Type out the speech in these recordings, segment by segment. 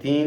3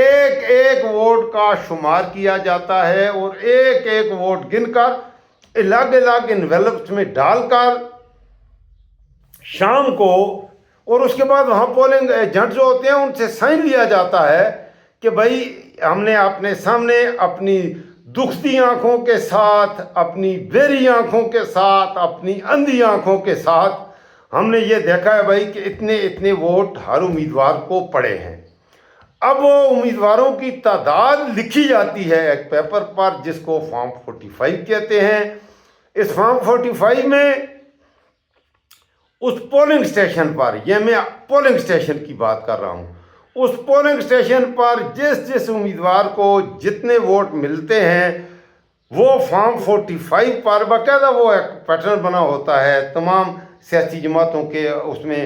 ایک ایک ووٹ کا شمار کیا جاتا ہے اور ایک ایک ووٹ گن کر الگ الگ انویلپس میں ڈال کر شام کو، اور اس کے بعد وہاں پولنگ ایجنٹ جو ہوتے ہیں ان سے سائن لیا جاتا ہے کہ بھائی ہم نے اپنے سامنے اپنی دکھتی آنکھوں کے ساتھ، اپنی بیری آنکھوں کے ساتھ، اپنی اندھی آنکھوں کے ساتھ ہم نے یہ دیکھا ہے بھائی کہ اتنے اتنے ووٹ ہر امیدوار کو پڑے ہیں۔ اب وہ امیدواروں کی تعداد لکھی جاتی ہے ایک پیپر پر جس کو فارم 45 کہتے ہیں۔ اس فارم 45 میں اس پولنگ سٹیشن پر، یہ میں پولنگ سٹیشن کی بات کر رہا ہوں، اس پولنگ سٹیشن پر جس امیدوار کو جتنے ووٹ ملتے ہیں وہ فارم 45 پر باقاعدہ وہ ایک پیٹرن بنا ہوتا ہے، تمام سیاسی جماعتوں کے اس میں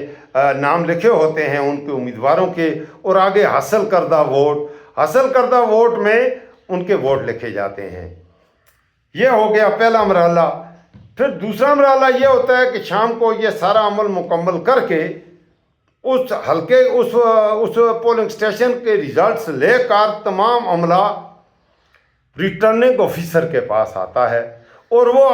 نام لکھے ہوتے ہیں ان کے امیدواروں کے، اور آگے حاصل کردہ ووٹ میں ان کے ووٹ لکھے جاتے ہیں۔ یہ ہو گیا پہلا مرحلہ۔ پھر دوسرا مرحلہ یہ ہوتا ہے کہ شام کو یہ سارا عمل مکمل کر کے اس حلقے اس پولنگ سٹیشن کے ریزلٹس لے کر تمام عملہ ریٹرننگ آفیسر کے پاس آتا ہے، اور وہ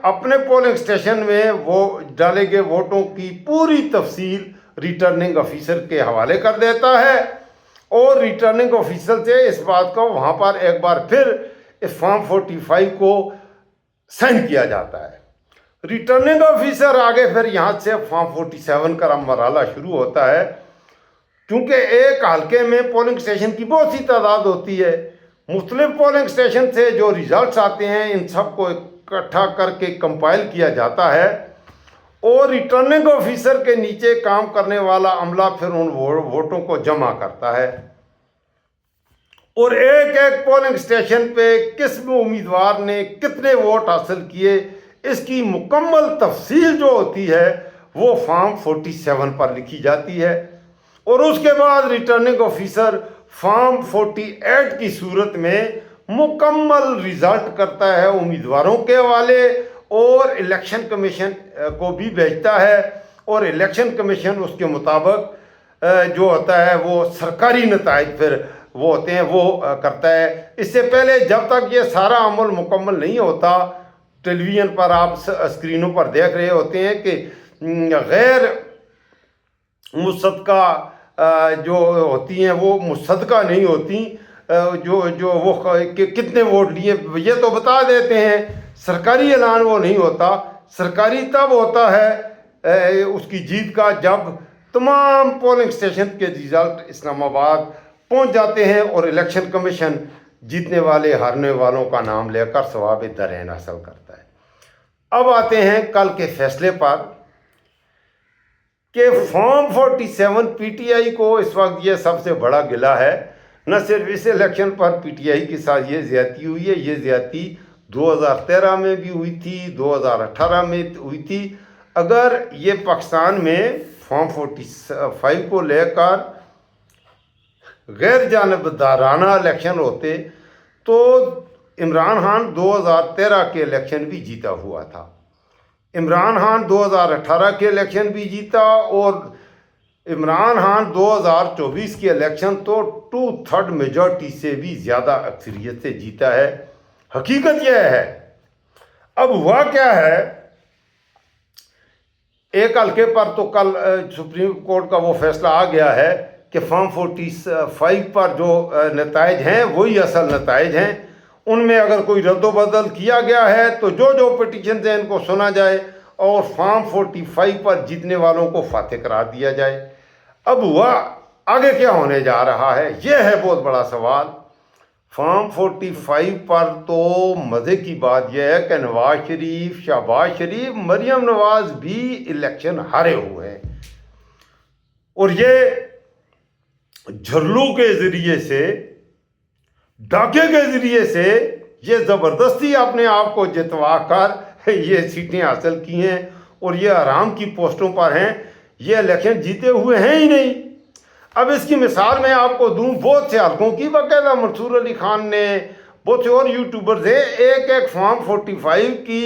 اپنے پولنگ سٹیشن میں وہ ڈالے گئے ووٹوں کی پوری تفصیل ریٹرننگ آفیسر کے حوالے کر دیتا ہے، اور ریٹرننگ آفیسر سے اس بات کو وہاں پر ایک بار پھر اس فارم 45 کو سائن کیا جاتا ہے۔ ریٹرننگ آفیسر آگے پھر یہاں سے فارم 47 کا مرحلہ شروع ہوتا ہے۔ کیونکہ ایک حلقے میں پولنگ سٹیشن کی بہت سی تعداد ہوتی ہے، مختلف پولنگ سٹیشن سے جو ریزلٹس آتے ہیں ان سب کو اکٹھا کر کے کمپائل کیا جاتا ہے، اور ریٹرننگ آفیسر کے نیچے کام کرنے والا عملہ پھر ان ووٹوں کو جمع کرتا ہے، اور ایک ایک پولنگ سٹیشن پہ کس امیدوار نے کتنے ووٹ حاصل کیے اس کی مکمل تفصیل جو ہوتی ہے وہ فارم 47 پر لکھی جاتی ہے، اور اس کے بعد ریٹرننگ آفیسر فارم 48 کی صورت میں مکمل ریزلٹ کرتا ہے امیدواروں کے حوالے، اور الیکشن کمیشن کو بھی بھیجتا ہے، اور الیکشن کمیشن اس کے مطابق جو ہوتا ہے وہ سرکاری نتائج پھر وہ ہوتے ہیں وہ کرتا ہے۔ اس سے پہلے جب تک یہ سارا عمل مکمل نہیں ہوتا، ٹیلی ویژن پر آپ اسکرینوں پر دیکھ رہے ہوتے ہیں کہ غیر مصدقہ جو ہوتی ہیں وہ مصدقہ نہیں ہوتی، جو وہ کتنے ووٹ لیے یہ تو بتا دیتے ہیں، سرکاری اعلان وہ نہیں ہوتا۔ سرکاری تب ہوتا ہے اس کی جیت کا جب تمام پولنگ سٹیشن کے ریزلٹ اسلام آباد پہنچ جاتے ہیں، اور الیکشن کمیشن جیتنے والے ہارنے والوں کا نام لے کر ثواب درین حاصل کرتا ہے۔ اب آتے ہیں کل کے فیصلے پر کہ فارم 47 پی ٹی آئی کو اس وقت یہ سب سے بڑا گلہ ہے، نہ صرف اس election per P T I کے ساتھ یہ زیادتی ہوئی ہے، یہ زیادتی 2013 میں بھی ہوئی تھی، 2018 میں ہوئی تھی۔ اگر یہ پاکستان میں فارم 45 کو لے کر غیر جانبدارانہ الیکشن ہوتے تو عمران خان 2013 کے الیکشن بھی جیتا ہوا تھا، عمران خان 2018 کے الیکشن بھی جیتا، اور عمران خان 2024 کے الیکشن تو 2/3 میجورٹی سے بھی زیادہ اکثریت سے جیتا ہے۔ حقیقت یہ ہے، اب ہوا کیا ہے، ایک حلقے پر تو کل سپریم کورٹ کا وہ فیصلہ آ گیا ہے کہ فارم 45 پر جو نتائج ہیں وہی اصل نتائج ہیں، ان میں اگر کوئی رد و بدل کیا گیا ہے تو جو پٹیشن ہیں ان کو سنا جائے اور فارم 45 پر جیتنے والوں کو فاتح قرار دیا جائے۔ اب ہوا آگے کیا ہونے جا رہا ہے، یہ ہے بہت بڑا سوال۔ فارم 45 پر تو مزے کی بات یہ ہے کہ نواز شریف، شہباز شریف، مریم نواز بھی الیکشن ہارے ہوئے ہیں، اور یہ جھرلو کے ذریعے سے، ڈاکے کے ذریعے سے یہ زبردستی اپنے آپ کو جتوا کر یہ سیٹیں حاصل کی ہیں، اور یہ آرام کی پوسٹوں پر ہیں، یہ الیکشن جیتے ہوئے ہیں ہی نہیں۔ اب اس کی مثال میں آپ کو دوں، بہت سے حلقوں کی، باقاعدہ منصور علی خان نے، بہت سے اور یوٹیوبرز ہیں، ایک ایک فارم 45 کی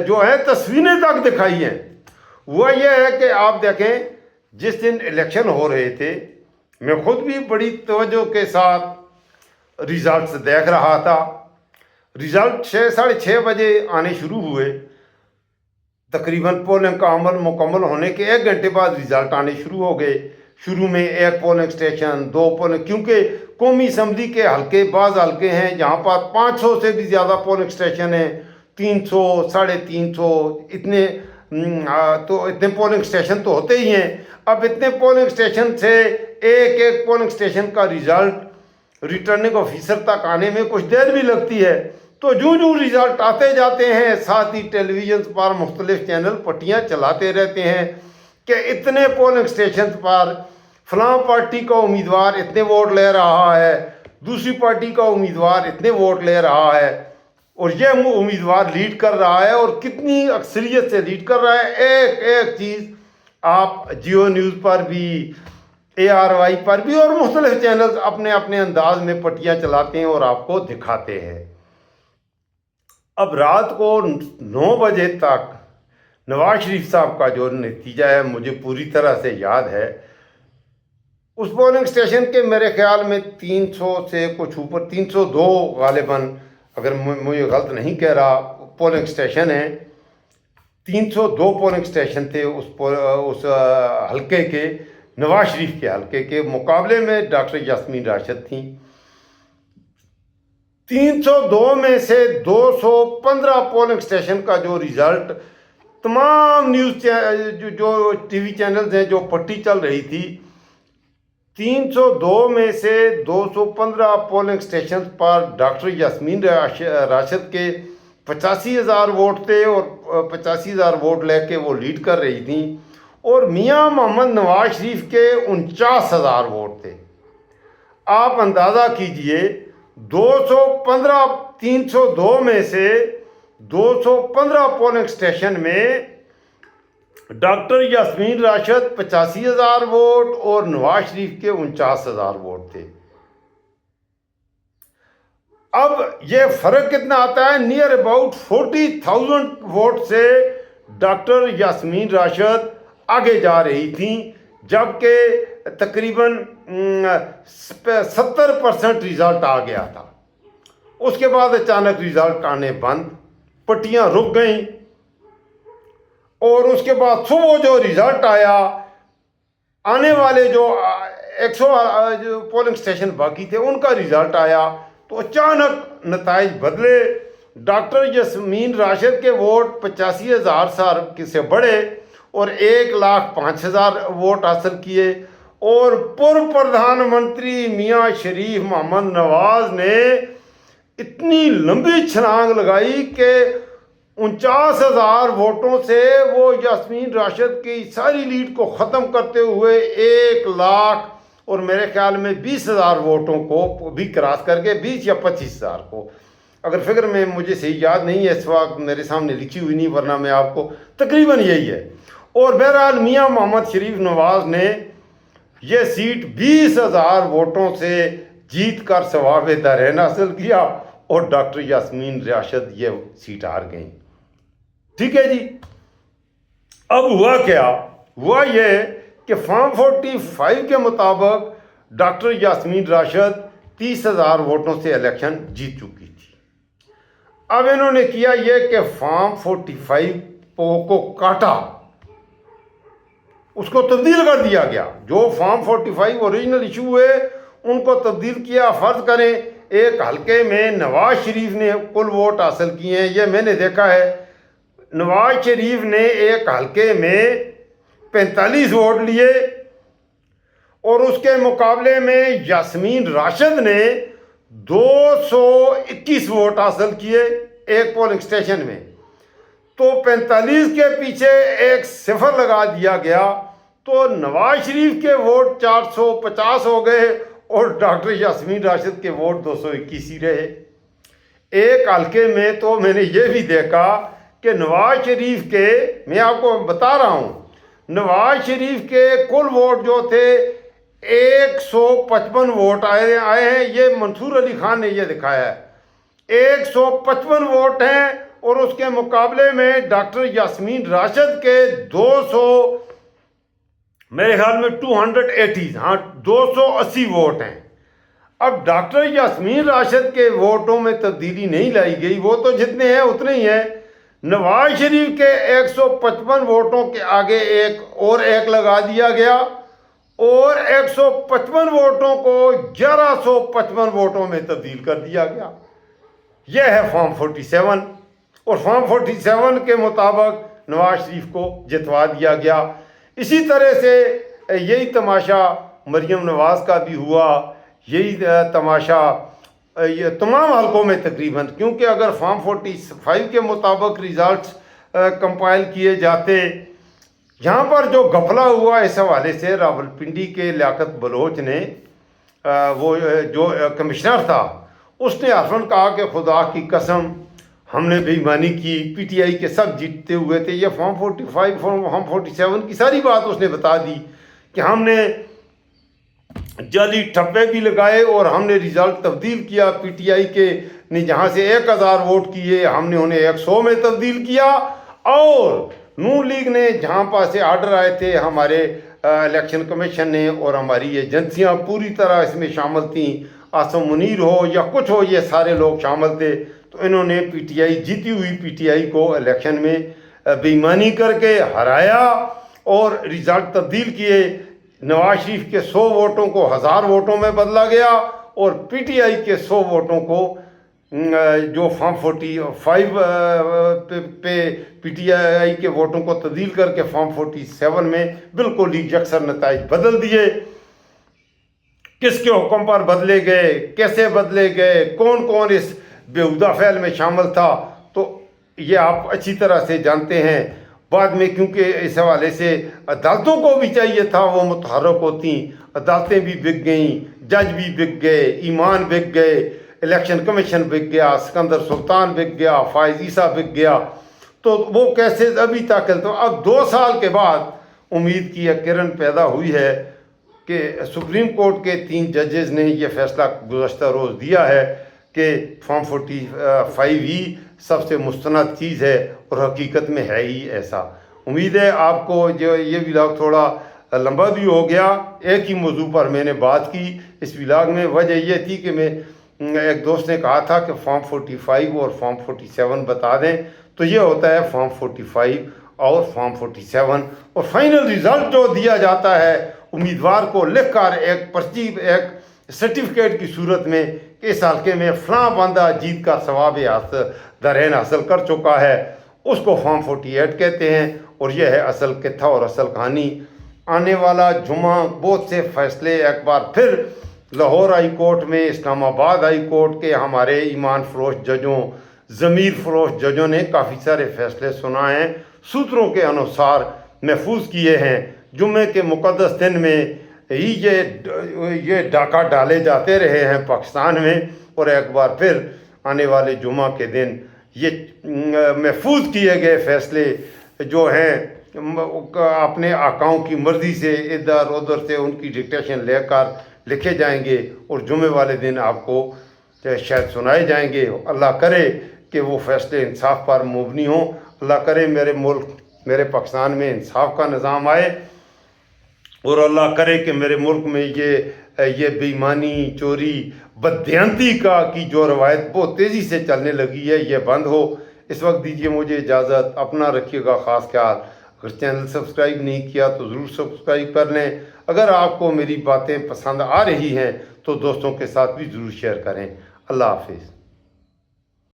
جو ہے تصویریں تک دکھائی ہیں۔ وہ یہ ہے کہ آپ دیکھیں جس دن الیکشن ہو رہے تھے میں خود بھی بڑی توجہ کے ساتھ ریزلٹس دیکھ رہا تھا. ریزلٹ 6:30 بجے آنے شروع ہوئے. تقریباً پولنگ کا عمل مکمل ہونے کے 1 گھنٹے بعد ریزلٹ آنے شروع ہو گئے. شروع میں 1 پولنگ اسٹیشن 2 پولنگ، کیونکہ قومی اسمبلی کے حلقے بعض حلقے ہیں جہاں پر 500 سے بھی زیادہ پولنگ اسٹیشن ہیں، 300 350 اتنے. تو اتنے پولنگ اسٹیشن تو ہوتے ہی ہیں. اب اتنے پولنگ اسٹیشن سے ایک پولنگ اسٹیشن کا ریزلٹ ریٹرننگ آفیسر تک آنے میں کچھ دیر بھی لگتی ہے. تو جو ریزلٹ آتے جاتے ہیں، ساتھ ہی ٹیلی ویژن پر مختلف چینل پٹیاں چلاتے رہتے ہیں کہ اتنے پولنگ اسٹیشن پر فلاں پارٹی کا امیدوار اتنے ووٹ لے رہا ہے، دوسری پارٹی کا امیدوار اتنے ووٹ لے رہا ہے، اور یہ امیدوار لیڈ کر رہا ہے اور کتنی اکثریت سے لیڈ کر رہا ہے. ایک چیز آپ جیو نیوز پر بھی، ARY پر بھی اور مختلف چینلز اپنے اپنے انداز میں پٹیاں چلاتے ہیں اور آپ کو دکھاتے ہیں. اب رات کو 9 بجے تک نواز شریف صاحب کا جو نتیجہ ہے مجھے پوری طرح سے یاد ہے. اس پولنگ اسٹیشن کے میرے خیال میں 300 سے کچھ اوپر 302 غالباً، اگر مجھے غلط نہیں کہہ رہا، پولنگ اسٹیشن ہیں. 302 پولنگ اسٹیشن تھے اس حلقے کے، نواز شریف کے حلقے کے. مقابلے میں ڈاکٹر یاسمین راشد تھیں. 302 میں سے 215 پولنگ اسٹیشن کا جو ریزلٹ تمام نیوز جو ٹی وی چینلز ہیں جو پٹی چل رہی تھی، 302 میں سے 215 پولنگ اسٹیشن پر ڈاکٹر یاسمین راشد کے 85,000 ووٹ تھے اور 85,000 ووٹ لے کے وہ لیڈ کر رہی تھیں، اور میاں محمد نواز شریف کے 49,000 ووٹ تھے. آپ اندازہ کیجئے 302 میں سے 215 پولنگ اسٹیشن میں ڈاکٹر یاسمین راشد 85,000 ووٹ اور نواز شریف کے 49,000 ووٹ تھے. اب یہ فرق کتنا آتا ہے؟ نیئر اباؤٹ 40,000 ووٹ سے ڈاکٹر یاسمین راشد آگے جا رہی تھیں، جبکہ تقریباً 70% ریزلٹ آ گیا تھا. اس کے بعد اچانک ریزلٹ آنے بند، پٹیاں رک گئیں، اور اس کے بعد صبح جو ریزلٹ آیا، آنے والے جو 100 پولنگ اسٹیشن باقی تھے ان کا ریزلٹ آیا تو اچانک نتائج بدلے. ڈاکٹر یاسمین راشد کے ووٹ 85,000 سے بڑھے اور 1,05,000 ووٹ حاصل کیے، اور پردھان منتری میاں شریف محمد نواز نے اتنی لمبی چھلانگ لگائی کہ 49,000 ووٹوں سے وہ یاسمین راشد کی ساری لیڈ کو ختم کرتے ہوئے 1,00,000 اور میرے خیال میں 20,000 ووٹوں کو بھی کراس کر کے 20 یا 25,000 کو، اگر فگر میں مجھے صحیح یاد نہیں ہے اس وقت میرے سامنے لکھی ہوئی نہیں، ورنہ میں آپ کو تقریباً یہی ہے. اور بہرحال میاں محمد شریف نواز نے یہ سیٹ 20,000 ووٹوں سے جیت کر ثواب دارین حاصل کیا، اور ڈاکٹر یاسمین راشد یہ سیٹ ہار گئیں. ٹھیک ہے جی. اب ہوا کیا؟ ہوا یہ کہ فارم 45 کے مطابق ڈاکٹر یاسمین راشد 30,000 ووٹوں سے الیکشن جیت چکی تھی. اب انہوں نے کیا یہ کہ فارم 45 کو کاٹا، اس کو تبدیل کر دیا گیا. جو فارم 45 اوریجنل ایشو ہوئے ان کو تبدیل کیا. فرض کریں ایک حلقے میں نواز شریف نے کل ووٹ حاصل کیے ہیں، یہ میں نے دیکھا ہے، نواز شریف نے ایک حلقے میں 45 ووٹ لیے، اور اس کے مقابلے میں یاسمین راشد نے 221 ووٹ حاصل کیے ایک پولنگ اسٹیشن میں. تو 45 کے پیچھے ایک صفر لگا دیا گیا تو نواز شریف کے ووٹ 450 ہو گئے اور ڈاکٹر یاسمین راشد کے ووٹ 221 ہی رہے. ایک حلقے میں تو میں نے یہ بھی دیکھا کہ نواز شریف کے، میں آپ کو بتا رہا ہوں، نواز شریف کے کل ووٹ جو تھے 155 ووٹ آئے ہیں. یہ منصور علی خان نے یہ دکھایا ہے، 155 ووٹ ہیں، اور اس کے مقابلے میں ڈاکٹر یاسمین راشد کے میرے خیال میں 280، ہاں 280 ووٹ ہیں۔ اب ڈاکٹر یاسمین راشد کے ووٹوں میں تبدیلی نہیں لائی گئی، وہ تو جتنے ہیں اتنے ہی ہیں۔ نواز شریف کے 155 ووٹوں کے آگے ایک لگا دیا گیا، اور 155 ووٹوں کو 1155 ووٹوں میں تبدیل کر دیا گیا۔ یہ ہے فارم 47، اور فارم 47 کے مطابق نواز شریف کو جتوا دیا گیا۔ اسی طرح سے یہی تماشا مریم نواز کا بھی ہوا، یہی تماشا یہ تمام حلقوں میں تقریباً، کیونکہ اگر فارم 45 کے مطابق ریزلٹس کمپائل کیے جاتے، یہاں پر جو گھپلہ ہوا اس حوالے سے، راولپنڈی کے لیاقت بلوچ نے، وہ جو کمشنر تھا، اس نے حرفاً کہا کہ خدا کی قسم ہم نے بے ایمانی کی، پی ٹی آئی کے سب جیتتے ہوئے تھے۔ یہ فارم 45 فارم 47 کی ساری بات اس نے بتا دی کہ ہم نے جعلی ٹھپے بھی لگائے اور ہم نے ریزلٹ تبدیل کیا۔ پی ٹی آئی کے نے جہاں سے 1000 ووٹ کیے، ہم نے انہیں 100 میں تبدیل کیا، اور نون لیگ نے جہاں پاس سے آرڈر آئے تھے، ہمارے الیکشن کمیشن نے اور ہماری ایجنسیاں پوری طرح اس میں شامل تھیں، عاصم منیر ہو یا کچھ ہو، یہ سارے لوگ شامل تھے، تو انہوں نے پی ٹی آئی جیتی ہوئی پی ٹی آئی کو الیکشن میں بے ایمانی کر کے ہرایا اور ریزلٹ تبدیل کیے۔ نواز شریف کے 100 ووٹوں کو 1000 ووٹوں میں بدلا گیا، اور پی ٹی آئی کے 100 ووٹوں کو جو فارم 45 پہ پی ٹی آئی کے ووٹوں کو تبدیل کر کے فارم 47 میں بالکل ہی یکسر نتائج بدل دیے۔ کس کے حکم پر بدلے گئے، کیسے بدلے گئے، کون کون اس بیہودہ فعل میں شامل تھا، تو یہ آپ اچھی طرح سے جانتے ہیں۔ بعد میں کیونکہ اس حوالے سے عدالتوں کو بھی چاہیے تھا وہ متحرک ہوتی، عدالتیں بھی بک گئیں، جج بھی بک گئے، ایمان بک گئے، الیکشن کمیشن بک گیا، سکندر سلطان بک گیا، فائز عیسیٰ بک گیا، تو وہ کیسے ابھی تک تو اب 2 سال کے بعد امید کی ایک کرن پیدا ہوئی ہے کہ سپریم کورٹ کے 3 ججز نے یہ فیصلہ گزشتہ روز دیا ہے کہ فارم 45 ہی سب سے مستند چیز ہے، اور حقیقت میں ہے ہی ایسا۔ امید ہے آپ کو جو یہ ولاگ تھوڑا لمبا بھی ہو گیا، ایک ہی موضوع پر میں نے بات کی اس ولاگ میں۔ وجہ یہ تھی کہ میں ایک دوست نے کہا تھا کہ فارم 45 اور فارم 47 بتا دیں، تو یہ ہوتا ہے فارم 45 اور فارم 47، اور فائنل ریزلٹ جو دیا جاتا ہے امیدوار کو لکھ کر ایک پرچی، ایک سرٹیفکیٹ کی صورت میں کہ اس حلقے میں فلاں بندہ جیت کا ثواب درہن حاصل کر چکا ہے، اس کو فارم 48 کہتے ہیں، اور یہ ہے اصل کتھا اور اصل کہانی۔ آنے والا جمعہ بہت سے فیصلے ایک بار پھر لاہور ہائی کورٹ میں، اسلام آباد ہائی کورٹ کے ہمارے ایمان فروش ججوں، ضمیر فروش ججوں نے کافی سارے فیصلے سنائے ہیں، سوتروں کے انوسار محفوظ کیے ہیں۔ جمعے کے مقدس دن میں ہی یہ ڈاکہ ڈالے جاتے رہے ہیں پاکستان میں، اور ایک بار پھر آنے والے جمعہ کے دن یہ محفوظ کیے گئے فیصلے جو ہیں اپنے آقاؤں کی مرضی سے ادھر ادھر سے ان کی ڈکٹیشن لے کر لکھے جائیں گے، اور جمعے والے دن آپ کو شاید سنائے جائیں گے۔ اللہ کرے کہ وہ فیصلے انصاف پر مبنی ہوں، اللہ کرے میرے ملک، میرے پاکستان میں انصاف کا نظام آئے، اور اللہ کرے کہ میرے ملک میں یہ بے ایمانی، چوری، بددیانتی کی جو روایت بہت تیزی سے چلنے لگی ہے یہ بند ہو۔ اس وقت دیجیے مجھے اجازت، اپنا رکھیے گا خاص خیال۔ اگر چینل سبسکرائب نہیں کیا تو ضرور سبسکرائب کر لیں۔ اگر آپ کو میری باتیں پسند آ رہی ہیں تو دوستوں کے ساتھ بھی ضرور شیئر کریں۔ اللہ حافظ۔